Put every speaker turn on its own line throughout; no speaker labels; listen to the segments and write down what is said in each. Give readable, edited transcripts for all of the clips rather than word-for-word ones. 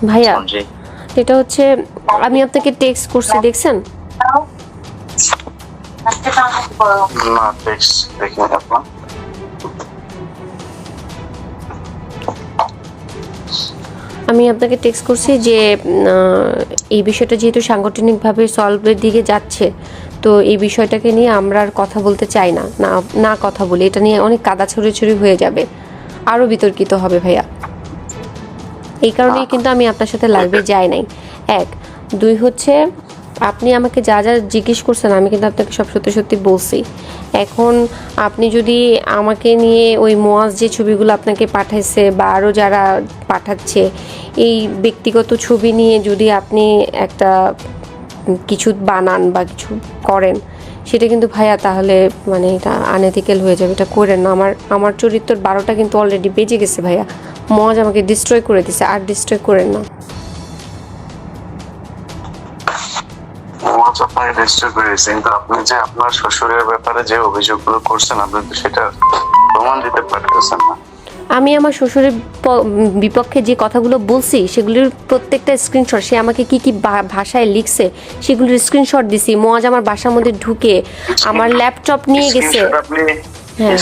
ভাইয়া এটা হচ্ছে আমি আপনাকে টেক্সট করছি, দেখছেন?
না টেক্সট দেখিনি আপনার।
আমি আপনাকে টেক্সট করছি যে এই বিষয়টা যেহেতু সাংগঠনিকভাবে সলভের দিকে যাচ্ছে, তো এই বিষয়টাকে নিয়ে আমরা আর কথা বলতে চাই না, না কথা বলি, এটা নিয়ে অনেক কাদা ছড়াছড়ি হয়ে যাবে, আরও বিতর্কিত হবে ভাইয়া। এই কারণেই কিন্তু আমি আপনার সাথে লাইভে যাই নাই। এক, দুই হচ্ছে আপনি আমাকে যা যা জিজ্ঞেস করছেন আমি কিন্তু আপনাকে সব সত্যি সত্যি বলছি। এখন আপনি যদি আমাকে নিয়ে ওই মোয়াজ যে ছবিগুলো আপনাকে পাঠাইছে বা আরও যারা পাঠাচ্ছে, এই ব্যক্তিগত ছবি নিয়ে যদি আপনি একটা কিছু বানান বা কিছু করেন, সেটা কিন্তু ভাইয়া তাহলে মানে এটা আনএথিক্যাল হয়ে যাবে, এটা করেন না। আমার চরিত্রের 12টা কিন্তু অলরেডি বেজে গেছে ভাইয়া, মজ আমাকে ডিস্ট্রয় করে দিছে, আর ডিস্ট্রয় করেন না।
আপনাকে ডিস্টার্ব করেছে, কিন্তু আপনি যে আপনার শ্বশুরের ব্যাপারে যে অভিযোগগুলো করছেন আপনি তো সেটা প্রমাণ দিতে পারতেছেন না।
আমি আমার শ্বশুরের বিপক্ষে যে কথাগুলো বলছি সেগুলির প্রত্যেকটা স্ক্রিনশট, সে আমাকে কি কি ভাষায় লিখছে সেগুলির স্ক্রিনশট দিছি। মজ আমার বাসার মধ্যে ঢুকে আমার ল্যাপটপ নিয়ে গেছে।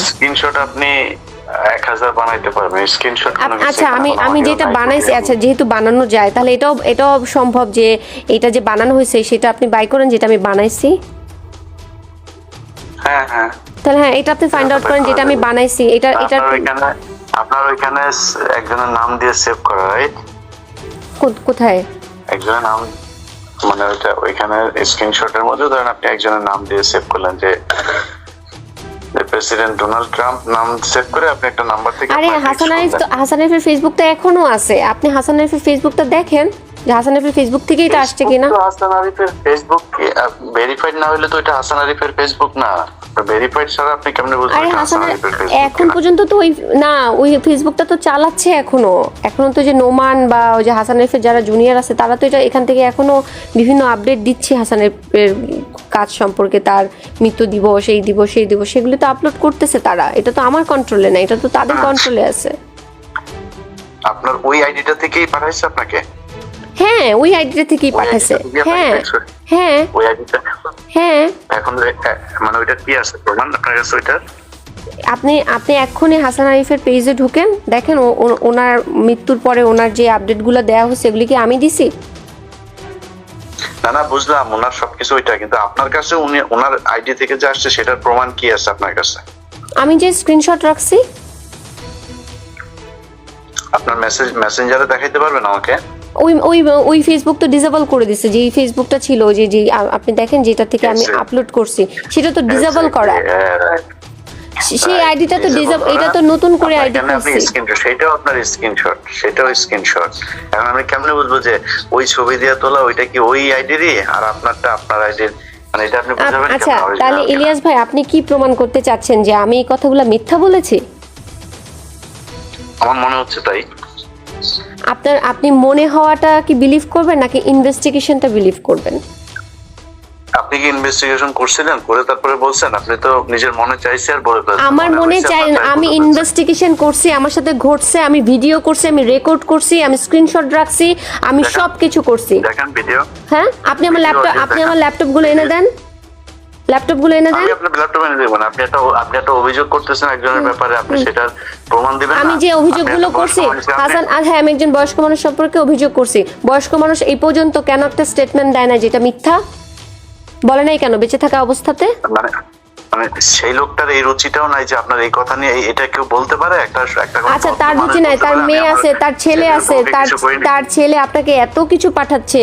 স্ক্রিনশট আপনি 1000 বানাইতে পারবেন স্ক্রিনশট।
আচ্ছা আমি যেটা বানাইছি, আচ্ছা যেহেতু বানানো যায় তাহলে এটাও সম্ভব যে এটা যে বানানো হয়েছে সেটা আপনি বাই করেন যেটা আমি বানাইছি।
হ্যাঁ হ্যাঁ,
তাহলে হ্যাঁ এটা আপনি ফাইন্ড আউট করেন যেটা আমি বানাইছি। এটা
আপনার ওইখানে একজনের নাম দিয়ে সেভ করা, রাইট?
কোথায়
একজনের নাম, মানে ওইখানে স্ক্রিনশটের মধ্যে ধরেন আপনি একজনের নাম দিয়ে সেভ করলেন যে প্রেসিডেন্ট ডোনাল্ড ট্রাম্প নাম সেভ করে আপনি একটা নাম্বার থেকে।
আরে হাসান আরিফের ফেসবুকটা এখনো আছে, আপনি হাসান আরিফের ফেসবুকটা দেখেন যে হাসান আরিফের ফেসবুক থেকেই এটা আসছে কিনা।
হাসান আরিফের ফেসবুক কি ভেরিফাইড না হলে তো এটা হাসান আরিফের ফেসবুক না। ভেরিফাইড ছাড়া আপনি কেমনে বুঝবেন?
আরে হাসান এখন পর্যন্ত তো ওই ফেসবুকটা তো চালাচ্ছে এখনো তো যে নোমান বা ওই যে হাসান আরিফের যারা জুনিয়র আছে তারা তো এটা এখান থেকে এখনো বিভিন্ন আপডেট দিচ্ছে হাসান আরিফের কাজ সম্পর্কে, তার মৃত্যু দিবস, এই দিবস সেই দিবস, সেগুলো তো আপলোড করতেছে তারা। এটা তো আমার কন্ট্রোলে না, এটা তো তাদের কন্ট্রোলে আছে।
আপনার ওই আইডিটা থেকেই পাঠাইছে আপনাকে?
হ্যাঁ ওই আইডিটা থেকেই পাঠাইছে। হ্যাঁ হ্যাঁ
ওই আইডিটা।
হ্যাঁ
এখন মানে ওইটা কি আছে প্রমাণ আপনার কাছে ওইটার?
আপনি এক্ষুনি হাসান আরিফের পেজে ঢুকেন, দেখেন ওনার মৃত্যুর পরে ওনার যে আপডেটগুলো দেওয়া হচ্ছে এগুলি কি আমি দিছি?
না বুঝলাম ওনার সবকিছু ওইটা, কিন্তু আপনার কাছে ওনার আইডি থেকে যে আসছে সেটার প্রমাণ কি আছে আপনার কাছে?
আমি যে স্ক্রিনশট রাখছি।
আপনার মেসেঞ্জারে দেখাইতে পারবেন আমাকে?
ওই ফেসবুক তো ডিসেবল করে দিছে, যে ফেসবুকটা ছিল যে আপনি দেখেন যেটা থেকে আমি আপলোড করছি সেটা তো ডিসেবল করা। সেই আইডিটা তো ডিসেবল, এটা তো নতুন করে আইডি খুলছি।
সেটাও আপনার স্ক্রিনশট। এখন আমি কেমনে বুঝবো যে ওই ছবি দিয়ে তোলা ওইটা কি ওই আইডিরই আর আপনারটা আপনার আইডির? মানে এটা আপনি বুঝাবেন কেমনে?
আচ্ছা তাহলে ইলিয়াস ভাই আপনি কি প্রমাণ করতে চাচ্ছেন যে আমি এই কথাগুলো মিথ্যা বলেছি?
আমার মনে হচ্ছে তাই।
আপনি মনে হওয়াটা কি বিলিভ করবেন নাকি ইনভেস্টিগেশনটা বিলিভ করবেন?
আপনি কি ইনভেস্টিগেশন করছিলেন, করে তারপরে বলছেন? আপনি তো নিজের মনে চাইছে আর বলে ফেলছেন।
আমার মনে চাই, আমি ইনভেস্টিগেশন করছি, আমার সাথে ঘটছে, আমি ভিডিও করছি, আমি রেকর্ড করছি, আমি স্ক্রিনশট রাখছি, আমি সবকিছু করছি।
দেখেন ভিডিও।
হ্যাঁ আপনি আমার ল্যাপটপগুলো এনে দেন, ল্যাপটপগুলো এনে দেন।
আমি আপনার ল্যাপটপ এনে দেব না। আপনি একটা অভিযোগ করতেছেন একজনের ব্যাপারে, আপনি সেটার প্রমাণ দিবেন না?
আমি যে অভিযোগগুলো করছি হাসান, হ্যাঁ আমি একজন বয়স্ক মানুষ সম্পর্কে অভিযোগ করছি। বয়স্ক মানুষ এই পর্যন্ত কেন একটা স্টেটমেন্ট দেয় না যেটা মিথ্যা? বলে নাই কেন বেঁচে থাকা অবস্থাতে?
মানে সেই লোকটার এই রুচিটাও নাই যে আপনার এই কথা নিয়ে এটা কেউ বলতে পারে একটা।
আচ্ছা তার রুচি নাই, তার মেয়ে আছে, তার ছেলে আছে, তার ছেলে আপনাকে এত কিছু পাঠাচ্ছে,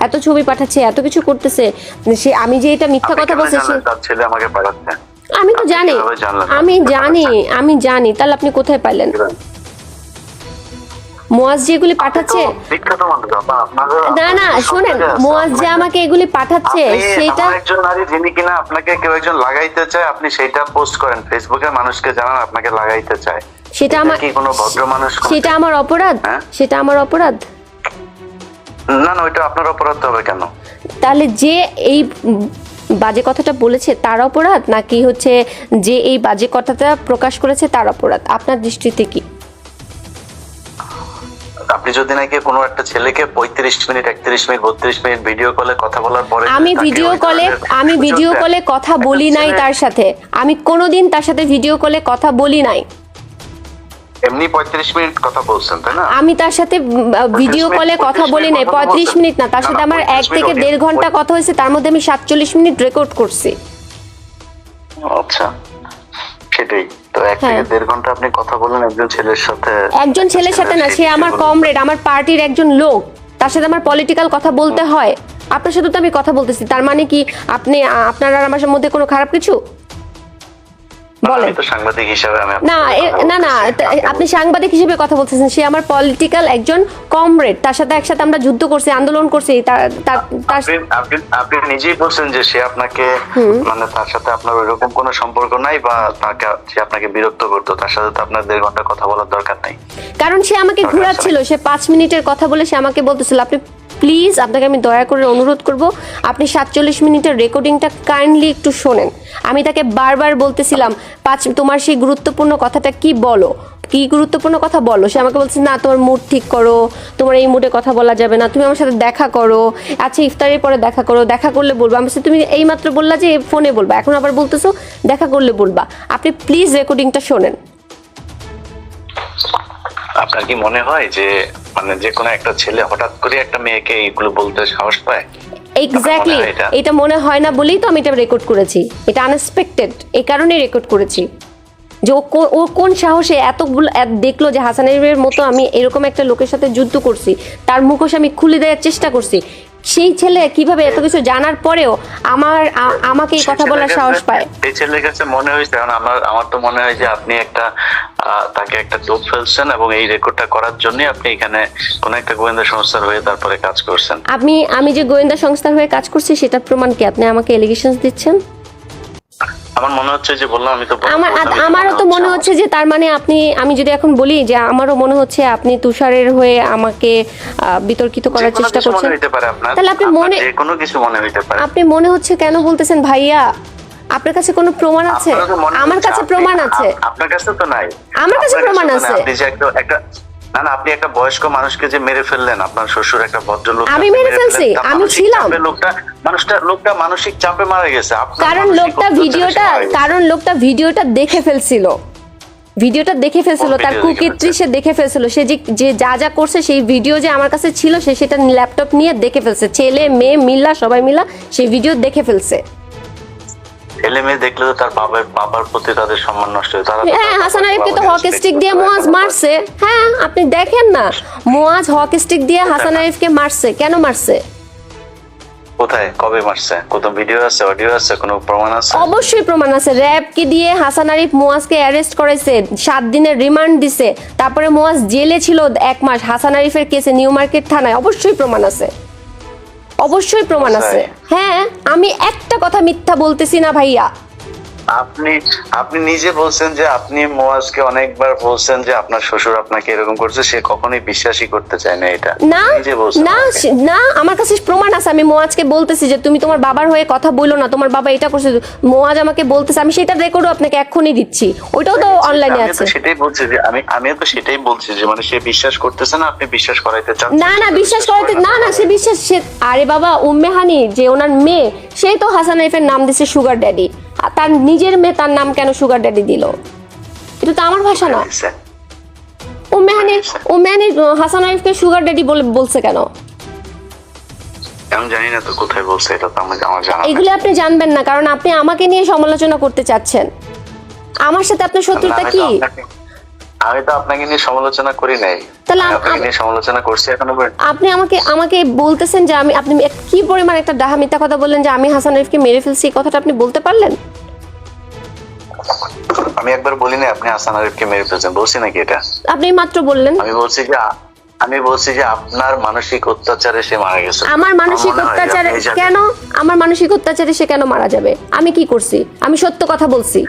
এত ছবি পাঠাচ্ছে, এত কিছু করতেছে, সে আমি যে এটা মিথ্যা কথা বলছি
তার ছেলে আমাকে পাঠাচ্ছে?
আমি তো জানি, আমি জানি। তাহলে আপনি কোথায় পাইলেন? মোয়াজ যেগুলি পাঠাচ্ছে, না শুনেন, মোয়াজ যে আমাকে এগুলি পাঠাচ্ছে সেটা
একজন নারী যিনি কিনা আপনাকে কেউ একজন লাগাইতে চায়, আপনি সেটা পোস্ট করেন ফেসবুকে, মানুষকে জানান আপনাকে লাগাইতে চায়,
সেটা আমার
কি কোনো ভদ্র মানুষ?
সেটা আমার অপরাধ? সেটা আমার অপরাধ
না ওইটা আপনার অপরাধ হবে কেন?
তাহলে যে এই বাজে কথাটা বলেছে তার অপরাধ, নাকি হচ্ছে যে এই বাজে কথাটা প্রকাশ করেছে তার অপরাধ আপনার দৃষ্টিতে কি?
আপনি যদি নাকি কোনো একটা ছেলেকে 35 মিনিট 31 মিনিট 32 মিনিট ভিডিও কলে কথা বলার পরে
আমি ভিডিও কলে কথা বলি নাই তার সাথে, আমি কোনোদিন তার সাথে ভিডিও কলে কথা বলি নাই।
এমনি 35 মিনিট কথা বলছেন তাই না?
আমি তার সাথে ভিডিও কলে কথা বলি নাই 35 মিনিট না, তার সাথে আমার 1 থেকে 1.5 ঘন্টা কথা হয়েছে, তার মধ্যে আমি 47 মিনিট রেকর্ড করছি।
আচ্ছা, সেটাই তো 1 থেকে 1.5 ঘন্টা আপনি কথা বলেন একজন ছেলের সাথে।
একজন ছেলের সাথে না, সে আমার কমরেড, আমার পার্টির একজন লোক, তার সাথে আমার পলিটিক্যাল কথা বলতে হয়। আপনার সাথে তো আমি কথা বলতেছি, তার মানে কি আপনার আর আমার মধ্যে কোনো খারাপ কিছু? বলেন।
আমি তো সাংবাদিক হিসেবে
না, আপনি সাংবাদিক হিসেবে কথা বলতেছেন, সে আমার পলিটিক্যাল একজন কমরেড, তার সাথে একসাথে আমরা যুদ্ধ করছি, আন্দোলন করছি।
আপনি নিজেই বলছেন যে সে আপনাকে, মানে তার সাথে আপনার ওইরকম কোনো সম্পর্ক নাই, বা সে আপনাকে বিরক্ত করতো, তার সাথে তো আপনার 1.5 ঘন্টা কথা বলার দরকার নাই।
কারণ সে আমাকে ঘোরাচ্ছিল, সে 5 মিনিটের কথা বলে সে আমাকে বলতেছিল, আপনি প্লিজ, আপনাকে আমি দয়া করে অনুরোধ করব, আপনি 47 মিনিটের রেকর্ডিংটা কাইন্ডলি একটু শোনেন। আমি তাকে বারবার বলতেছিলাম, তোমার সেই গুরুত্বপূর্ণ কথাটা কি বলো, কি গুরুত্বপূর্ণ কথা বলো। সে আমাকে বলছে, না তোমার মুড ঠিক করো, তোমার এই মুডে কথা বলা যাবে না, তুমি আমার সাথে দেখা করো, আচ্ছা ইফতারের পরে দেখা করো, দেখা করলে বলবো। আমি বলছি, তুমি এইমাত্র বললা যে ফোনে বলবা, এখন আবার বলতেছো দেখা করলে বলবা। আপনি প্লিজ রেকর্ডিংটা শোনেন।
আপনার কি মনে হয় যে মানে যে কোনো একটা ছেলে হঠাৎ করে একটা মেয়েকে এইগুলো বলতে সাহস পায়?
এক্স্যাক্টলি, এটা মনে হয় না বলেই তো আমি এটা রেকর্ড করেছি। এটা আনএক্সপেক্টেড, এই কারণেই রেকর্ড করেছি যে ও কোন সাহসে এতগুলো দেখলো যে হাসানের মতো আমি এরকম একটা লোকের সাথে যুদ্ধ করছি, তার মুখোশ আমি খুলে দেওয়ার চেষ্টা করছি। সেই ছেলে কিভাবে এত কিছু জানার পরেও আমাকে এই কথা বলার সাহস পায়?
এই ছেলের কাছে মনে হয়েছে, কারণ আমার তো মনে হয় যে আপনি তাকে একটা টোপ ফেলছেন, এবং এই রেকর্ডটা করার জন্য আপনি এখানে কোন একটা গোয়েন্দা সংস্থার হয়ে তারপরে কাজ করছেন।
আমি যে গোয়েন্দা সংস্থার হয়ে কাজ করছি সেটার প্রমাণ কি? আপনি আমাকে এলিগেশনস দিচ্ছেন।
আমার মনে হচ্ছে যে বললাম,
আমারও তো মনে হচ্ছে যে তার মানে আমি যদি এখন বলি যে আমারও মনে হচ্ছে আপনি তুষারের হয়ে আমাকে বিতর্কিত করার চেষ্টা করছেন, তাহলে আপনি
কোনো কিছু মনে হইতে পারে।
আপনি মনে হচ্ছে কেন বলতেছেন ভাইয়া? আপনার কাছে কোনো প্রমাণ আছে? আমার কাছে প্রমাণ আছে।
আপনার কাছে তো নাই।
আমার কাছে প্রমাণ আছে।
আপনি যে একটা না, আপনি একটা বয়স্ক মানুষকে যে মেরে ফেললেন, আপনার শ্বশুর একটা ভদ্রলোক,
আমি মেরে ফেলছি, আমি ছিলাম।
লোকটা মানসিক চাপে মারা গেছে,
কারণ লোকটা ভিডিওটা দেখে ফেলছিল, তার কুকীর্তি সে দেখে ফেলছিল। সে যে যা করছে সেই ভিডিও যে আমার কাছে ছিল, সে সেটা ল্যাপটপ নিয়ে দেখে ফেলছে। ছেলে মেয়ে মিল্লা সবাই মিলা সেই ভিডিও দেখে ফেলছে।
ছেলে মেয়ে দেখলে তো তার বাবার প্রতি তাদের সম্মান নষ্ট হয়।
হ্যাঁ, হাসান আরিফকে তো হক স্টিক দিয়ে মুয়াজ মারছে। হ্যাঁ, আপনি দেখেন না, মুয়াজ হক স্টিক দিয়ে হাসান আরিফকে মারছে। কেন মারছে?
কোথায়, কবে মারছে? কত ভিডিও আছে, অডিও আছে, কোনো প্রমাণ আছে?
অবশ্যই প্রমাণ আছে। র‍্যাবকে দিয়ে হাসান আরিফ মুয়াজকে অ্যারেস্ট করেছে, 7 দিনের রিমান্ড দিছে, তারপরে মুয়াজ জেলে ছিল 1 মাস হাসান আরিফের কেসে নিউ মার্কেট থানায়। অবশ্যই প্রমাণ আছে, অবশ্যই প্রমাণ আছে। হ্যাঁ, আমি একটা কথা মিথ্যা বলতেছি না ভাইয়া।
আপনি নিজে বলছেন যে আপনি মুয়াজকে অনেকবার বলছেন যে আপনার শ্বশুর আপনাকে এরকম করছে, সে কখনোই বিশ্বাসই করতে চায় না। এটা
না, আমার কাছে প্রমাণ আছে। আমি মুয়াজকে বলতেছি যে তুমি তোমার বাবার হয়ে কথা বলো না, তোমার বাবা এটা করছে। মুয়াজ আমাকে বলতেছে, আমি সেটা রেকর্ডও আপনাকে এক্ষুনি দিচ্ছি, ওইটাও তো অনলাইনে আছে।
সেটাই বলছি যে আমিও তো সেটাই বলছি যে মানে সে বিশ্বাস করতেছে না, আপনি বিশ্বাস করাইতে চান।
না, বিশ্বাস করাইতে না, সে বিশ্বাস। আরে বাবা, উম্মে হানি যে ওনার মেয়ে, সেই তো হাসান আরিফের নাম দিছে সুগার ড্যাডি। তার নিজের মেয়ে তার নাম কেন সুগার ড্যাডি দিল? এটা তো আমার ভাষা না। উম্মে হানি হাসান আরিফকে সুগার ড্যাডি বলছে কেন?
আমি জানি না তো কোথায় বলছে, এটা তো আমার জানা।
এগুলো আপনি জানবেন না, কারণ আপনি আমাকে নিয়ে সমালোচনা করতে চাচ্ছেন। আমার সাথে আপনার শত্রুতা কি?
আমি তো আপনাকে নিয়ে সমালোচনা করি নাই।
তাহলে
আপনাকে নিয়ে সমালোচনা করছি এখনো।
আপনি আমাকে বলতেছেন যে আপনি কি পরিমাণ একটা ডাহা মিথ্যা কথা বললেন যে আমি হাসান আরিফকে মেরে ফেলছি। এই কথাটা আপনি বলতে পারলেন?
আমি একবার বলি না আপনি হাসান আরিফকে মেরে ফেলছেন, বলছি নাকি এটা?
আপনি মাত্র বললেন।
আমি বলছি যে আপনার মানসিক অত্যাচারে সে মারা গেছে।
আমার মানসিক অত্যাচারে কেন? আমার মানসিক অত্যাচারে সে কেন মারা যাবে? আমি কি করছি? আমি সত্য কথা বলছি।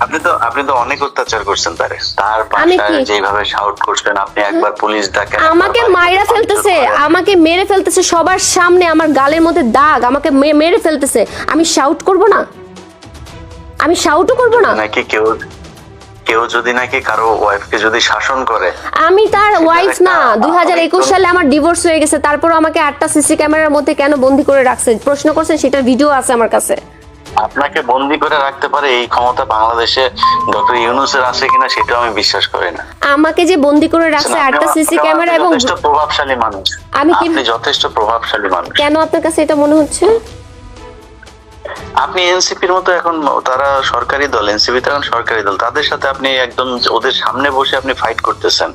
আপনি তো অনেক অত্যাচার করছেন তার বাসায় যেভাবে শাউট করছেন আপনি। একবার পুলিশ ডাকেন,
আমাকে মাইরা ফেলতেছে, আমাকে মেরে ফেলতেছে সবার সামনে, আমার গালের মধ্যে দাগ, আমাকে মেরে ফেলতেছে। আমি শাউট করব না? আমি শাউটও করব না
নাকি? কেউ যদি নাকি কারো ওয়াইফকে যদি শাসন করে,
আমি তার ওয়াইফ না। 2021 সালে আমার ডিভোর্স হয়ে গেছে, তারপরও আমাকে 8টা সিসি ক্যামেরার মধ্যে কেন বন্দি করে রাখছে? প্রশ্ন করছেন, সেটার ভিডিও আছে আমার কাছে।
আপনাকে বন্দি করে রাখতে পারে এই ক্ষমতা বাংলাদেশে ডক্টর ইউনূসের আছে কিনা সেটাও আমি বিশ্বাস করি না।
আমাকে যে বন্দি করে রাখছে 8টা সিসি ক্যামেরা এবং
যথেষ্ট প্রভাবশালী মানুষ,
আমি কি
আপনি যথেষ্ট প্রভাবশালী মানুষ।
কেন আপনার কাছে এটা মনে হচ্ছে?
আপনি এনসিপির মতো এখন তারা সরকারি দল, এনসিপি তো এখন সরকারি দল, তাদের সাথে আপনি একদম ওদের সামনে বসে আপনি ফাইট করতেছেন।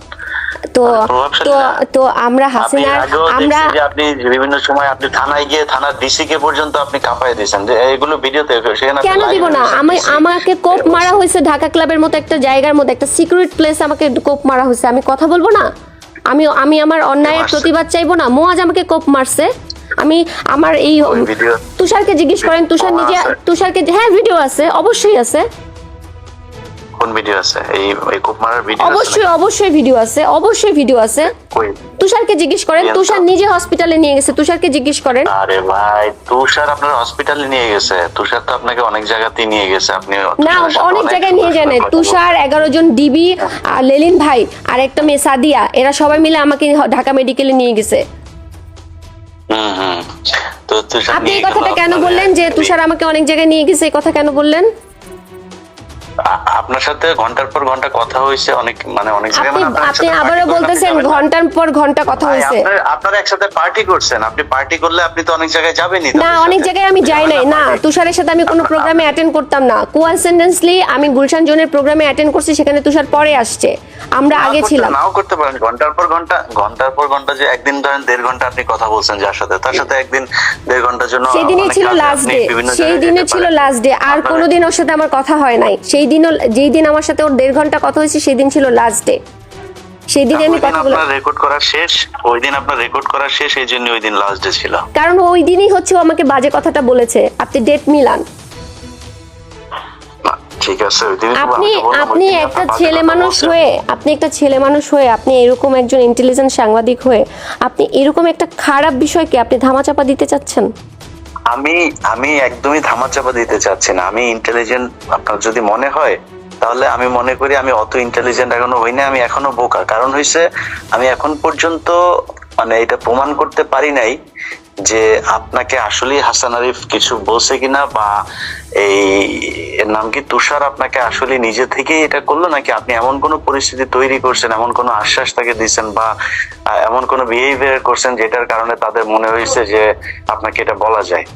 তো
প্রভাবশালী
তো
না।
তো আমরা
আপনি
হাসিনা
আগেও
আমরা
দেখছি যে আপনি বিভিন্ন সময় আপনি থানায় গিয়ে থানার ডিসি কে পর্যন্ত আপনি কাঁপায় দিয়েছেন, যে এগুলো ভিডিওতে সেখানে আপনি
কেন
live
দিব না?
দিয়েছেন,
আমি
DC
আমাকে কোপ মারা হয়েছে ঢাকা ক্লাবের মতো একটা জায়গার মধ্যে, একটা সিক্রেট প্লেস আমাকে কোপ মারা হয়েছে। আমি কথা বলবো না? আমি আমার অন্যায়ের
মারছে?
প্রতিবাদ চাইবো না? মোয়াজ আমাকে কোপ মারছে, আমি আমার এই
ওই ভিডিও
তুষারকে জিজ্ঞেস করেন, তুষার
ও,
নিজে
আছে।
তুষারকে, হ্যাঁ ভিডিও আছে, অবশ্যই আছে,
কোন ভিডিও আছে? এই কোপ মারার ভিডিও আছে
অবশ্যই অবশ্যই ভিডিও আছে, অবশ্যই ভিডিও আছে।
কই?
তুষারকে জিজ্ঞেস করেন,
এই
তুষার
তো।
নিজে হসপিটালে নিয়ে গেছে, তুষারকে জিজ্ঞেস করেন।
আরে ভাই, তুষার আপনার হসপিটালে নিয়ে গেছে? তুষার তো আপনাকে অনেক জায়গাতেই নিয়ে গেছে, আপনি
না,
তুষারের সাথে
অনেক জায়গায় নিয়ে যায় না।
কথা বলছেন।
তুষার, 11 জন ডিবি, আর লেলিন ভাই, আর একটা মেয়ে সাদিয়া, এরা সবাই মিলে আমাকে ঢাকা মেডিকেলে নিয়ে গেছে।
হুম। তো তুষার
আপনি
নিয়ে
এই কথাটা
গেল
কেন
আপনার
বললেন যে তুষার আমাকে অনেক জায়গায় নিয়ে গেছে? এই কথা কেন বললেন?
আপনার সাথে ঘন্টার পর ঘন্টা কথা হয়েছে অনেক, মানে অনেক জায়গায়,
আপনি
মানে আপনার
আপনি
সাথে
আবারও
party করলে
বলতেছেন
আপনি যাবেন না।
ঘন্টার পর ঘন্টা কথা
ভাই,
হয়েছে।
আপনারা একসাথে পার্টি করছেন, আপনি পার্টি করলে আপনি তো অনেক জায়গায় যাবেনই।
না, অনেক জায়গায় আমি যাই নাই। না, তুষারের সাথে আমি কোনো প্রোগ্রামে অ্যাটেন্ড করতাম না। কোইন্সিডেন্টলি আমি গুলশান জোনের প্রোগ্রামে অ্যাটেন্ড করছি, সেখানে তুষার পরে আসছে, আমরা আগে ছিলাম।
নাও করতে পারেন, ঘন্টার পর ঘন্টা যে একদিন ধরেন 1.5 ঘন্টা আপনি কথা বলছেন যার সাথে, তার সাথে একদিন 1.5 ঘন্টার জন্য
সেই দিনই
অনেক
ছিল
কাজে
লাস্ট
আপনি
ডে,
বিভিন্ন
সেই
জায়গায়
দিনে
যেতে
ছিল
পারেন।
Last day. আর
আপনার-
কোনোদিন ওর সাথে আমার কথা হয় নাই। সেই দিনও, যেই দিন আমার সাথে ওর 1.5 ঘন্টা কথা হয়েছে, সেই দিন ছিল লাস্ট ডে। সেই দিনে আমি
ওই দিন
কথা বলে,
আপনার রেকর্ড করা শেষ, ওই দিন আপনার রেকর্ড করা শেষ, এই জন্য ওই দিন লাস্ট ডে ছিল।
কারণ ওই দিনই হচ্ছে ও আমাকে বাজে কথাটা বলেছে। আপনি ডেট মিলান।
না, ঠিক আছে, ওই দিনই তো
আপনি
আমি তো বললাম, ওই
আপনি
দিনই
একটা
আপনার বাজে
ছেলে
কথা
মানুষ
বলছেন।
হয়ে, আপনি একটা ছেলে মানুষ হয়ে, আপনি এরকম একজন ইন্টেলিজেন্ট সাংবাদিক হয়ে, আপনি এরকম একটা খারাপ বিষয়কে আপনি ধামাচাপা দিতে চাচ্ছেন?
আমি একদমই ধামাচাপা দিতে চাচ্ছি না। আমি ইন্টেলিজেন্ট আপনার যদি মনে হয়, তাহলে আমি মনে করি আমি অত ইন্টেলিজেন্ট এখনো হই না, আমি এখনো বোকা। কারণ হইছে আমি এখন পর্যন্ত মানে এটা প্রমাণ করতে পারি নাই যে আপনাকে আসলেই হাসান আরিফ কিছু বলছে কিনা, বা এই এর নাম কি তুষার আপনাকে আসলে নিজে থেকেই এটা করলো, নাকি আপনি এমন কোনো পরিস্থিতি তৈরি করছেন, এমন কোনো আশ্বাস তাকে দিচ্ছেন, বা এমন কোনো বিহেভিয়ার করছেন যেটার কারণে তাদের মনে হয়েছে যে আপনাকে এটা বলা যায়।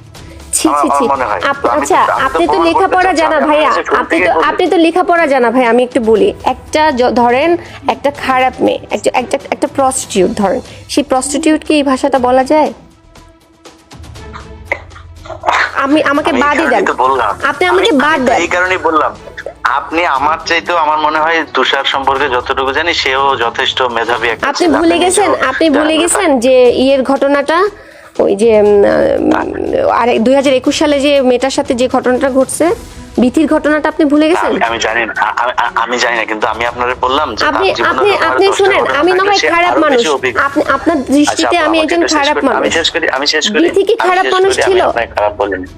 ছি ছি ছি।
আমার মনে হয়।
আচ্ছা,
আমি তো
আপনি তো
প্রমাণ করতে
লেখাপড়া
চাচ্ছি,
জানা
আমি
ভাইয়া,
আপনাকে শুরু থেকেই বলি।
আপনি তো লেখাপড়া জানা ভাই। আমি একটু বলি, একটা ধরেন একটা খারাপ মেয়ে, একটা প্রস্টিটিউট ধরেন, সেই প্রস্টিটিউটকে এই ভাষাটা বলা যায়? আমাকে
আমি এই
বাদই দেন,
কারণেই তো বললাম।
আপনি আমাকে
আমি
বাদ
তো
দেন।
এই কারণেই বললাম, আপনি আমার চাইতেও আমার মনে হয় তুষার সম্পর্কে যতটুকু জানি সেও যথেষ্ট মেধাবী একটা
আপনি
ছেলে।
ভুলে গেছেন,
নিজেও
আপনি ভুলে
জানেন
গেছেন যে ইয়ের ঘটনাটা, ওই যে আর 2021 সালে যে মেয়েটার সাথে যে ঘটনাটা ঘটছে, বিথির ঘটনাটা আপনি ভুলে গেছেন?
আমি জানি না, আমি জানি না, কিন্তু আমি আপনারে বললাম যে
আপনি
তার জীবনে
আপনি
যখন
আপনি
10টা
শুনেন,
ঘটনা
আমি না
থাকলে
হয়
সে
খারাপ
আরো
মানুষ,
বেশি অভিজ্ঞ।
আপনি আপনার
আচ্ছা,
দৃষ্টিতে আমি
আমাকে
একজন
একটু শেষ
খারাপ
করি,
মানুষ।
আমি শেষ করি।
বিথি কি খারাপ মানুষ ছিল?
আমি আপনাকে খারাপ বলিনি।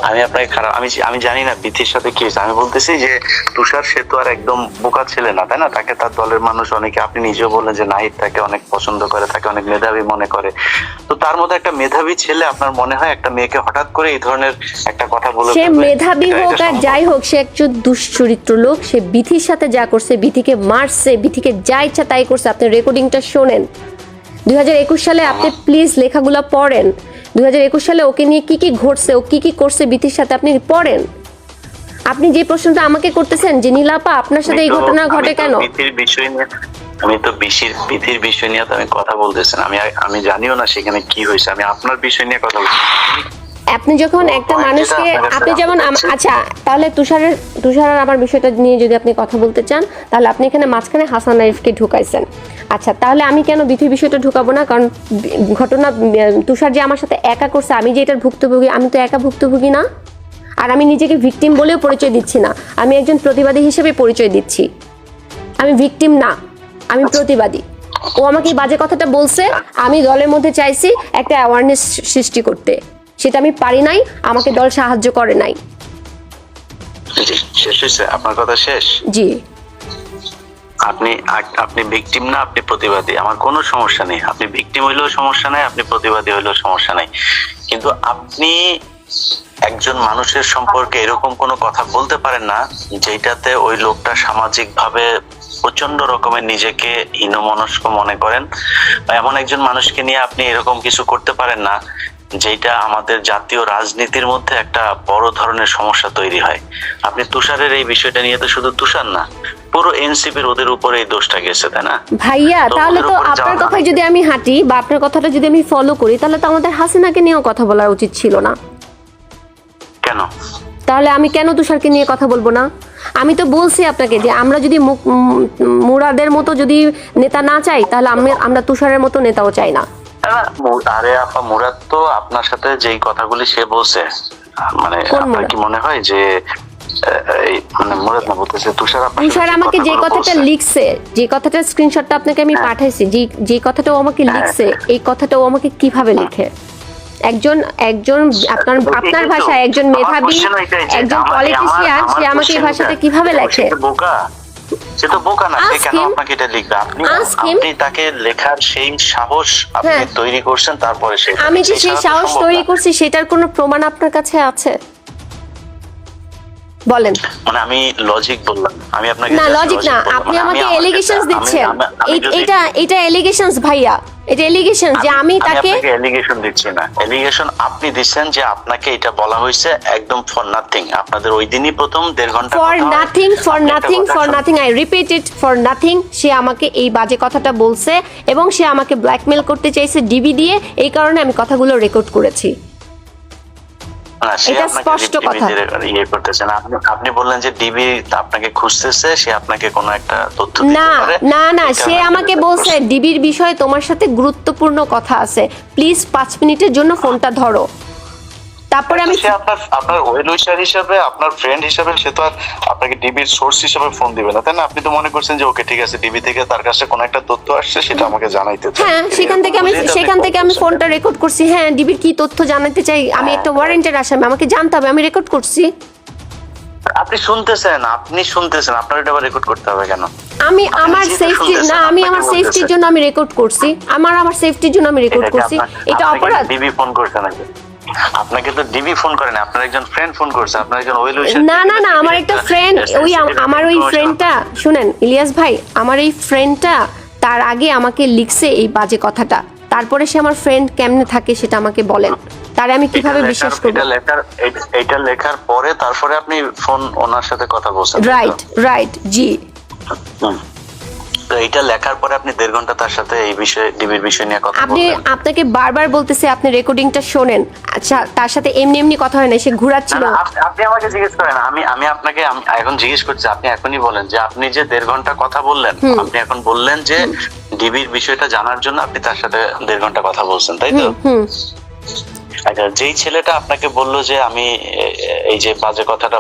আমি আপনাকে খারাপ, আমি জানি না বিথির সাথে কি হয়েছে। আমি বলতেছি যে তুষার সে তো আর একদম বোকা ছেলে না, তাই না? তাকে তার দলের মানুষ অনেকে, আপনি নিজেও বললেন যে নাহিদ তাকে অনেক পছন্দ করে, তাকে অনেক মেধাবী মনে করে। তো তার মধ্যে একটা মেধাবী ছেলে আপনার মনে হয় একটা মেয়েকে হঠাৎ করে এই ধরনের একটা কথা বলে
সে
ফেলবে?
মেধাবী
এটা
হোক আর
সম্ভব?
যাই হোক, সে একজন দুশ্চরিত্র লোক। সে বিথির সাথে যা করছে, বিথিকে মারছে, বিথিকে যা ইচ্ছা তাই করছে। আপনি রেকর্ডিংটা শোনেন 2021 সালে, আপনি প্লিজ লেখাগুলো পড়েন। 2021 সালে ওকে নিয়ে কি কি ঘটছে, ও কি কি করছে বিথির সাথে, আপনি পড়েন। আপনি যে প্রশ্নটা আমাকে করতেছেন যে নীলাপা আপনার সাথে এই ঘটনা ঘটে কেন,
বিথির বিষয় নিয়ে বিথির বিষয় নিয়ে তো আমি কথা বলতেছি না। আমি জানিও না সেখানে কি হয়েছে, আমি আপনার বিষয় নিয়ে কথা বলছি।
আপনি যখন একটা
point
মানুষকে,
যেটা আপনার কাছে
আপনি যেমন
জানতে চাচ্ছি।
আচ্ছা, তাহলে তুষার আর আমার বিষয়টা নিয়ে যদি আপনি কথা বলতে চান, তাহলে আপনি এখানে মাঝখানে হাসান আরিফকে ঢুকাইছেন। আচ্ছা, তাহলে আমি কেন বিথির বিষয়টা ঢুকাবো না? কারণ ঘটনা তুষার যে আমার সাথে একা করছে, আমি যে এটার ভুক্তভোগী, আমি তো একা ভুক্তভোগী না। আর আমি নিজেকে ভিকটিম বলেও পরিচয় দিচ্ছি না, আমি একজন প্রতিবাদী হিসেবে পরিচয় দিচ্ছি। আমি ভিকটিম না, আমি প্রতিবাদী। ও আমাকে এই বাজে কথাটা বলছে, আমি দলের মধ্যে চাইছি একটা অ্যাওয়ারনেস সৃষ্টি করতে, সেটা আমি পারি নাই, আমাকে দল সাহায্য করে নাই।
জি, শেষ হয়েছে আপনার কথা শেষ?
জি।
আপনি ভিকটিম না, আপনি প্রতিবাদী, আমার কোনো সমস্যা নেই। আপনি ভিকটিম হইলেও সমস্যা নাই, আপনি প্রতিবাদী হইলেও সমস্যা নাই, কিন্তু আপনি একজন মানুষের সম্পর্কে এরকম কোনো কথা বলতে পারেন না যেটাতে ওই লোকটা সামাজিক ভাবে প্রচন্ড রকমের নিজেকে হীনমনস্ক মনে করেন, বা এমন একজন মানুষকে নিয়ে আপনি এরকম কিছু করতে পারেন না যেটা আমাদের জাতীয় রাজনীতির মধ্যে একটা বড় ধরনের সমস্যা তৈরি হয়। আপনি তুষারের এই বিষয়টা নিয়ে তো শুধু তুষার না, পুরো এনসিপির ওদের উপরে এই দোষটা গেছে, তাই না
ভাইয়া? তাহলে তো আপনার কথায় যদি আমি হাঁটি বা আপনার কথাটা যদি আমি ফলো করি, তাহলে তো আমাদের হাসিনাকে নিয়েও কথা বলা উচিত ছিল না?
কেন?
তাহলে আমি কেন তুষারকে নিয়ে কথা বলবো না? আমি তো বলছি আপনাকে যে আমরা যদি মুরাদের মতো যদি নেতা না চাই, তাহলে আমরা তুষারের মতো নেতাও চাই না।
আরে আপা, মুরাদ তো আপনার সাথে যেই কথাগুলি সে বলছে, মানে আপনার কি মনে হয় যে মানে মুরাদ না বলতেছে
তুষার আমাকে যে কথাটা লিখছে, যে কথাটা স্ক্রিনশটটা আপনাকে আমি পাঠাইছি, যে কথাটা ও আমাকে লিখছে, এই কথাটা ও আমাকে কিভাবে লিখে? একজন আপনার ভাষায় একজন মেধাবী, একজন পলিটিশিয়ান, সে আমাকে এই ভাষাতে কিভাবে লেখে?
সে তো বোকা না, সে কেন আপনাকে এটা লিখবে? আপনি তাকে লেখার সেই সাহস আপনি তৈরি করছেন, তারপরে সে
আমি যে সেই সাহস তৈরি করছি সেটার কোনো প্রমাণ আপনার কাছে আছে? বলেন।
মানে আমি লজিক বললাম, আমি আপনাকে
না লজিক না, আপনি আমাকে এলিগেশনস দিচ্ছেন। এটা এলিগেশনস ভাইয়া, এটা এলিগেশন যে আমি তাকে
এলিগেশন দিচ্ছি না। এলিগেশন আপনি দিচ্ছেন যে আপনাকে এটা বলা হয়েছে একদম ফর নাথিং। আপনাদের ওই দিনই প্রথম 1.5 ঘন্টা
for nothing I repeat it, for nothing. সে আমাকে এই বাজে কথাটা বলছে এবং সে আমাকে ব্ল্যাকমেল করতে চাইছে ডিবি দিয়ে, এই কারণে আমি কথাগুলো রেকর্ড করেছি। এটা স্পষ্ট কথা।
আপনি বললেন যে ডিবি আপনাকে খুঁজতেছে, সে আপনাকে কোনো একটা তথ্য
না, সে আমাকে বলছে ডিবির বিষয়ে তোমার সাথে গুরুত্বপূর্ণ কথা আছে, প্লিজ 5 মিনিটের জন্য ফোনটা ধরো। তারপরে আমি
আপনার ওয়েল উইশার হিসেবে, আপনার ফ্রেন্ড হিসেবে সে তো আর আপনাকে ডিবির সোর্স হিসেবে ফোন দিবে না, তাই না? আপনি তো মনে করছেন যে ওকে ঠিক আছে, ডিবি থেকে তার কাছে কোনো একটা তথ্য আসছে, সেটা আমাকে জানাইতে চাই।
হ্যাঁ, সেখান থেকে আমি ফোনটা রেকর্ড করছি। হ্যাঁ, ডিবির কি তথ্য জানাতে চাই, আমি একটা ওয়ারেন্টের আসামি, আমাকে জানতে হবে, আমি রেকর্ড করছি।
আপনি শুনতেছেন, আপনার এটা রেকর্ড করতে হবে কেন?
আমি আমার সেফটি না, আমি আমার সেফটির জন্য আমি রেকর্ড করছি, আমার সেফটির জন্য আমি রেকর্ড করছি। এটা অপরাধ?
ডিবি ফোন করছে নাকি? আপনাকে তো ডিবি ফোন করে না, আপনার একজন ফ্রেন্ড ফোন করছে, আপনার একজন ওয়েল উইশার।
না, আমার একটা ফ্রেন্ড, আমার ওই ফ্রেন্ডটা, শুনেন ইলিয়াস ভাই, আমার এই ফ্রেন্ডটা তার আগে আমাকে লিখছে এই বাজে কথাটা, তারপরে সে আমার ফ্রেন্ড কেমনে থাকে সেটা আমাকে বলেন, তারে আমি কিভাবে বিশ্বাস করব?
এটা লেখার পরে তারপরে আপনি ফোন ওনার সাথে কথা বলছেন,
রাইট জি।
তো এটা লেখার পরে আপনি 1.5 ঘন্টা তার সাথে এই বিষয়ে, ডিবির বিষয় নিয়ে কথা বললেন।
আপনাকে বারবার বলতেছে আপনি রেকর্ডিংটা শোনেন। আচ্ছা, তার সাথে এমনি কথা হয় না, সে ঘুরাচ্ছিল।
আপনি আমাকে জিজ্ঞেস করেন, আমি আপনাকে এখন জিজ্ঞেস করছি, আপনি এখনই বলেন যে আপনি যে 1.5 ঘন্টা কথা বললেন, আপনি এখন বললেন যে ডিবির বিষয়টা জানার জন্য আপনি তার সাথে 1.5 ঘন্টা কথা বলছেন, তাই তো? আচ্ছা, যেই ছেলেটা আপনাকে বললো যে আমি এই যে বাজে কথাটা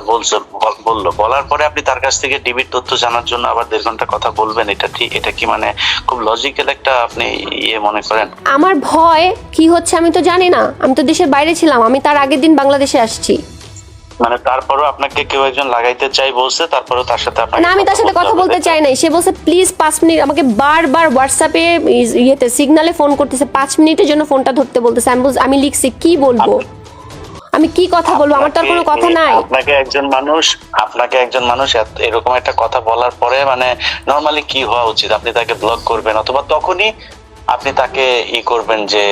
বলার পরে আপনি তার কাছ থেকে ডিবির তথ্য জানার জন্য আবার 1.5 ঘন্টা কথা বলবেন, এটা কি মানে খুব লজিক্যাল একটা আপনি মনে করেন?
আমার ভয় কি হচ্ছে আমি তো জানি না, আমি তো দেশের বাইরে ছিলাম, আমি তার আগের দিন বাংলাদেশে আসছি।
মানে তারপরও আপনাকে কেউ একজন লাগাইতে চাই বলছে, তারপরও তার সাথে
না, আমি তার সাথে কথা বলতে চাই নাই। সে বলছে প্লিজ 5 মিনিট, আমাকে বারবার হোয়াটসঅ্যাপে সিগনালে ফোন করতেছে, 5 মিনিটের জন্য ফোনটা ধরতে বলতেছে। আমি লিখছি কি বলবো, আমি কি কথা বলবো, আমার তো আর কোনো কথা নাই।
আপনাকে একজন মানুষ এরকম একটা কথা বলার পরে মানে নরমালি কি হওয়া উচিত? আপনি তাকে ব্লক করবেন, অথবা তখনই আপনি তাকে করবেন যে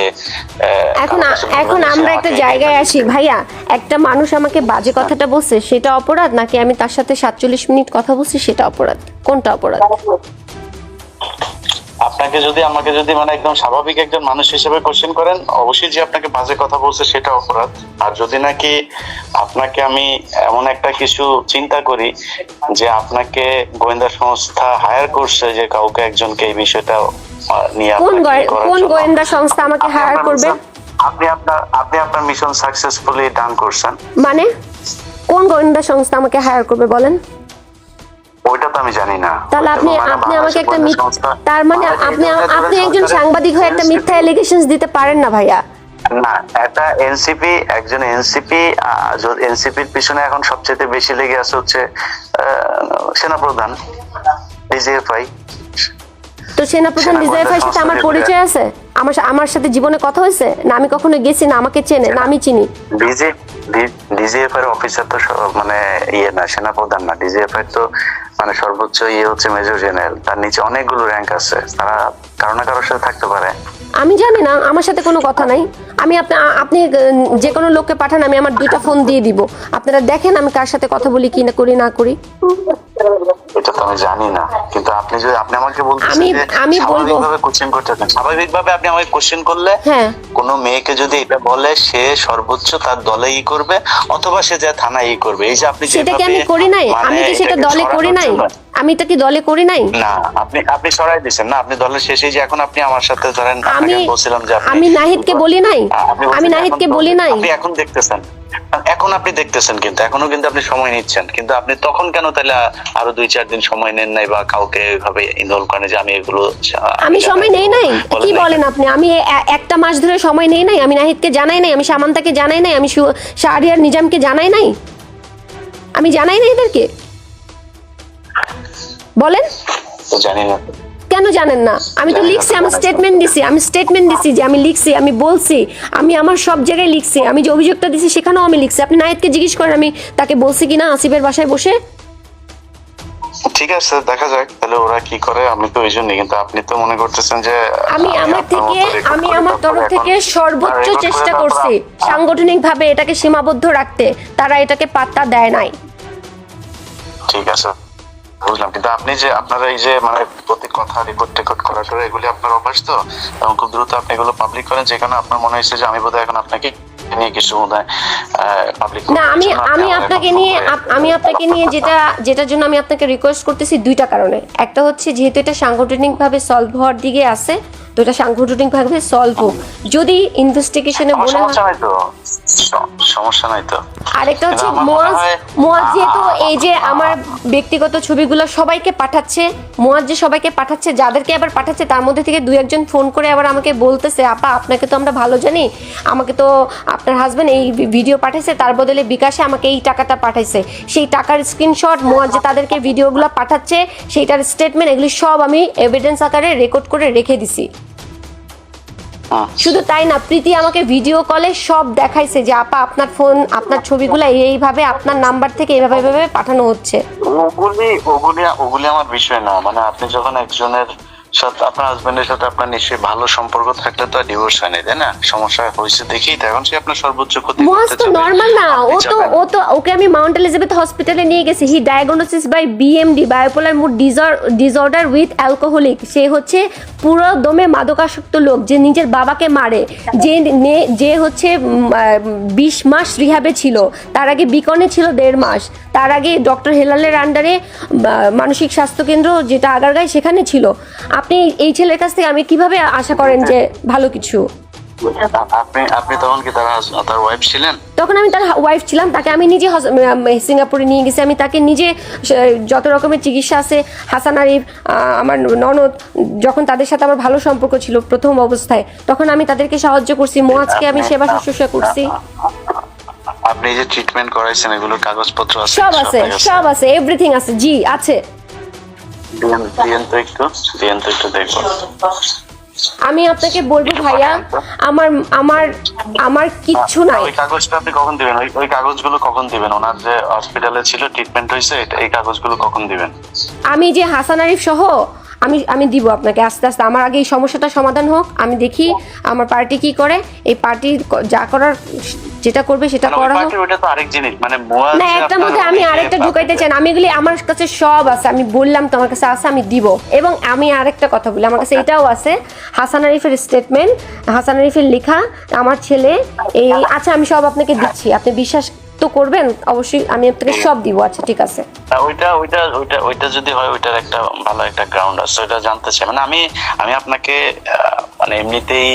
এখন আমরা একটা জায়গায় আসি ভাইয়া, একটা মানুষ আমাকে বাজে কথাটা বলছে সেটা অপরাধ, নাকি আমি তার সাথে 47 মিনিট কথা বলছি সেটা অপরাধ? কোনটা অপরাধ?
আমাকে যদি মানে একদম স্বাভাবিক একজন মানুষ হিসেবে কোশ্চেন করেন, অবশ্যই যে আপনাকে বাজে কথা বলছে সেটা অপরাধ। আর যদি নাকি আপনাকে আমি এমন একটা কিছু চিন্তা করি যে আপনাকে গোয়েন্দা সংস্থা হায়ার করছে, যে কাউকে একজনকে এই বিষয়টা নিয়ে,
কোন গোয়েন্দা সংস্থা আমাকে হায়ার করবে?
আপনি আপনার মিশন সাকসেসফুলি ডান করছেন।
মানে কোন গোয়েন্দা সংস্থা আমাকে হায়ার করবে বলেন?
ওইটা তো আমি জানি না।
তাহলে আপনি আমাকে একটা তার মানে আপনি একজন সাংবাদিক হয়ে একটা মিথ্যা এলিগেশনস দিতে পারেন না ভাইয়া।
না, এটা একজন এনসিপির পিছনে এখন সবচেয়ে বেশি লেগে আছে হচ্ছে সেনাপ্রধান। ডিজিএফআই।
তো সেনাপ্রধান ডিজিএফআই সাথে আমার পরিচয় আছে? আমার সাথে জীবনে কথা হয়েছে না? আমি কখনো গেছি না? আমাকে চেনে না? আমি চিনি?
ডিজিএফআই এর অফিসার তো মানে ইয়ে না, সেনাপ্রধান না। ডিজিএফআই তো মানে সর্বোচ্চ ইয়ে হচ্ছে মেজর জেনারেল, তার নিচে অনেকগুলো র্যাঙ্ক আছে, তারা কারো না কারোর সাথে থাকতে পারে।
আমি জানি না, আমার সাথে কোনো কথা নাই। আমি আপনি যে কোনো লোককে পাঠান, আমি আমার 2টা ফোন দিয়ে দিব, আপনারা দেখেন আমি কার সাথে কথা বলি কি না করি না করি।
এটা তো আমি জানি না, কিন্তু আপনি যদি আপনি আমাকে বলতেছেন যে
আমি বলবো
স্বাভাবিকভাবে কোশ্চেন করতেছেন, স্বাভাবিকভাবে আপনি আমাকে কোশ্চেন করলে
হ্যাঁ,
কোনো মেয়েকে যদি এটা বলে, সে সর্বোচ্চ তার দলে ই করবে, অথবা সে যা থানায় ই করবে। এই যে আপনি
সেটা কি আমি করি নাই? আমি কি সেটা দলে করি নাই? আমি এটা কি দলে করি নাই?
না, আপনি সরাই দিয়েছেন না। আপনি দলের শেষে যে এখন আপনি আমার সাথে ধরেন,
আমি
বলছিলাম যে
আমি নাহিদকে বলি নাই, আমি নাহিদকে বলি নাই।
আপনি এখন দেখতেছেন, এখন আপনি দেখতেছেন, কিন্তু এখনো কিন্তু আপনি সময় নিচ্ছেন, কিন্তু আপনি তখন কেন তাহলে আরো 2-4 দিন সময় নেন নাই, বা কাউকে এভাবে ইনভলভ করেন যে আমি এগুলো
আমি সময় নেই নাই? কি বলেন আপনি? আমি একটা মাস ধরে সময় নেই নাই? আমি নাহিদকে জানাই নাই? আমি সামান্তাকে জানাই নাই? আমি শাহরিয়ার নিজামকে জানাই নাই? আমি জানাই নাই এদেরকে? বলেন।
তো জানি না
কেন জানেন না? আমি তো লিখছি, আমি স্টেটমেন্ট দিছি যে আমি লিখছি, আমি বলছি, আমি আমার সব জায়গায় লিখছি, আমি যে অভিযোগটা দিছি সেখানেও আমি লিখছি। আপনি নাহিদকে জিজ্ঞেস করেন আমি তাকে বলছি কিনা আসিফের বাসায় বসে।
ঠিক আছে, দেখা যাক তাহলে ওরা কি করে। আমি তো ওই জন্যই, কিন্তু আপনি তো মনে করতেছেন যে
আমি আমার তরফ থেকে সর্বোচ্চ চেষ্টা করছি সাংগঠনিক ভাবে এটাকে সীমাবদ্ধ রাখতে, তারা এটাকে পাত্তা দেয় নাই।
ঠিক আছে, বুঝলাম, কিন্তু আপনি যে আপনারা এই যে মানে প্রতি কথা রেকর্ড করা করে এগুলি আপনার অভ্যাস তো, এবং খুব দ্রুত আপনি এগুলো পাবলিক করেন, যেখানে আপনার মনে হয়েছে যে আমি বোধহয় এখন আপনাকে নিয়ে কিছু পাবলিক
না, আমি আপনাকে নিয়ে যেটার জন্য আমি আপনাকে রিকোয়েস্ট করতেছি 2টা কারণে। একটা হচ্ছে যেহেতু এটা সাংগঠনিক ভাবে সলভ হওয়ার দিকে আছে, তো এটা সাংগঠনিক ভাবে সলভ হোক। যদি ইনভেস্টিগেশনে মনে হয়
সমস্যা নাই তো।
আরেকটা হচ্ছে মুয়াজ যেহেতু এই যে আমার ব্যক্তিগত ছবিগুলো সবাইকে পাঠাচ্ছে, মুয়াজ যে সবাইকে পাঠাচ্ছে, যাদেরকে আবার পাঠাচ্ছে তার মধ্যে থেকে 2-1 জন ফোন করে আবার আমাকে বলতেছে, আপা আপনাকে তো আমরা ভালো জানি, আমাকে তো আপনার হাজবেন্ড এই ভিডিও পাঠাইছে, তার বদলে বিকাশে আমাকে এই টাকাটা পাঠাইছে। সেই টাকার স্ক্রিনশট, মুয়াজ যে তাদেরকে ভিডিওগুলো পাঠাচ্ছে সেইটার স্টেটমেন্ট, এগুলি সব আমি এভিডেন্স আকারে রেকর্ড করে রেখে দিছি। শুধু তাই না, প্রীতি আমাকে ভিডিও কলে সব দেখাইছে যে আপা আপনার ফোন, আপনার ছবিগুলো এইভাবে আপনার নাম্বার থেকে এইভাবে পাঠানো হচ্ছে।
ওগুলি আমার বিষয় না। মানে আপনি যখন একজনের সাথে, আপনার হাজবেন্ডের সাথে আপনার নিশ্চয়ই ভালো সম্পর্ক থাকলে তো ডিভোর্স হয় না, তাই না? সমস্যা হয়েছে দেখেই তো এখন সে আপনার সর্বোচ্চ ক্ষতি করতে
মুয়াজ তো নরমাল না, ওকে আমি মাউন্ট এলিজাবেথ হসপিটালে নিয়ে গেছি। He diagnosis by BMD, bipolar mood disorder with alcoholic. সে হচ্ছে পুরো দমে মাদকাসক্ত লোক, যে নিজের বাবাকে মারে, যে হচ্ছে 20 মাস রিহাবে ছিল, তার আগে বিকনে ছিল 1.5 মাস, তার আগে ডক্টর হেলালের আন্ডারে মানসিক স্বাস্থ্য কেন্দ্র যেটা আগারগাঁয় সেখানে ছিল। আপনি এই ছেলের কাছ থেকে আমি কিভাবে আশা করেন যে ভালো কিছু?
আপনি তখন কি তার ওয়াইফ ছিলেন?
তখন আমি তার ওয়াইফ ছিলাম। তাকে আমি নিজে সিঙ্গাপুরে নিয়ে গেছি, আমি তাকে নিজে যত রকমের চিকিৎসা আছে, হাসান আরিফ, আমার ননদ, যখন তাদের সাথে আমার ভালো সম্পর্ক ছিল প্রথম অবস্থায়, তখন আমি তাদেরকে সাহায্য করছি। মুয়াজকে আমি সেবা শুশ্রূষা করছি।
আপনি যে ট্রিটমেন্ট করাইছেন এগুলোর কাগজপত্র আছে?
সব আছে, এভরিথিং আছে। জি আছে।
দিয়েন তো একটু দেখবো।
আমি আপনাকে বলবো ভাইয়া, আমার কিচ্ছু নাই।
ওই কাগজটা আপনি কখন দিবেন? ওই কাগজগুলো কখন দিবেন? ওনার যে হসপিটালে ছিল, ট্রিটমেন্ট হয়েছে, এই কাগজগুলো কখন দিবেন?
আমি যে হাসান আরিফ সহ আমি দিব আপনাকে আস্তে আস্তে। আমার আগে এই সমস্যাটা সমাধান হোক, আমি দেখি আমার পার্টি কি করে। এই পার্টি যা করার যেটা করবে সেটা করা হোক।
ওটা তো আরেক জিনিস, মানে মুয়াজ
না, একটার মধ্যে আমি আরেকটা ঢুকাইতে চাই না। আমি এগুলি আমার কাছে সব আছে, আমি বললাম তো আমার কাছে আছে, আমি দিব। এবং আমি আরেকটা কথা বলি, আমার কাছে এটাও আছে, হাসান আরিফের স্টেটমেন্ট, হাসান আরিফের লেখা, আমার ছেলে এই, আচ্ছা আমি সব আপনাকে দিচ্ছি, আপনি বিশ্বাস তো করবেন অবশ্যই, আমি আপনাকে সব দিব। আচ্ছা ঠিক আছে।
ওইটা যদি হয়, ওইটার একটা ভালো একটা গ্রাউন্ড আছে, ওইটা জানতে চাই। মানে আমি আপনাকে মানে এমনিতেই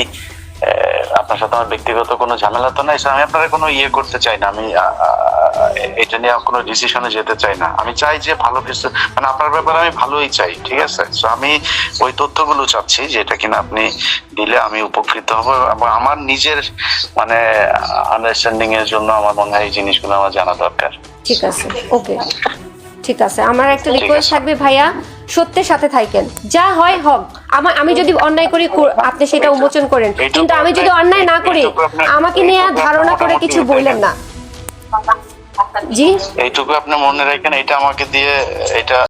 আপনার সাথে আমার ব্যক্তিগত কোনো ঝামেলা তো নাই, আমি আপনার কোনো ইয়ে করতে চাই না, আমি এটা নিয়ে কোনো ডিসিশনে যেতে চাই না। আমি চাই যে ভালো কিছু, মানে আপনার ব্যাপারে আমি ভালোই চাই, ঠিক আছে? তো আমি ওই তথ্যগুলো চাচ্ছি যেটা কিনা আপনি দিলে আমি উপকৃত হব, এবং আমার নিজের মানে আন্ডারস্ট্যান্ডিং এর জন্য আমার মনে হয় এই জিনিসগুলো আমার জানা দরকার।
ঠিক আছে, ওকে। ঠিক আছে, আমার একটা
ঠিক
রিকোয়েস্ট
আছে।
থাকবে ভাইয়া, সত্যের সাথে থাকেন, যা হয় হোক। আমি যদি অন্যায় করি আপনি সেটা উন্মোচন করেন, কিন্তু আমি যদি অন্যায় না করি আমাকে নিয়ে ধারণা করে কিছু বললেন না। জি,
এইটুকু আপনি মনে রাখেন, এটা আমাকে দিয়ে এটা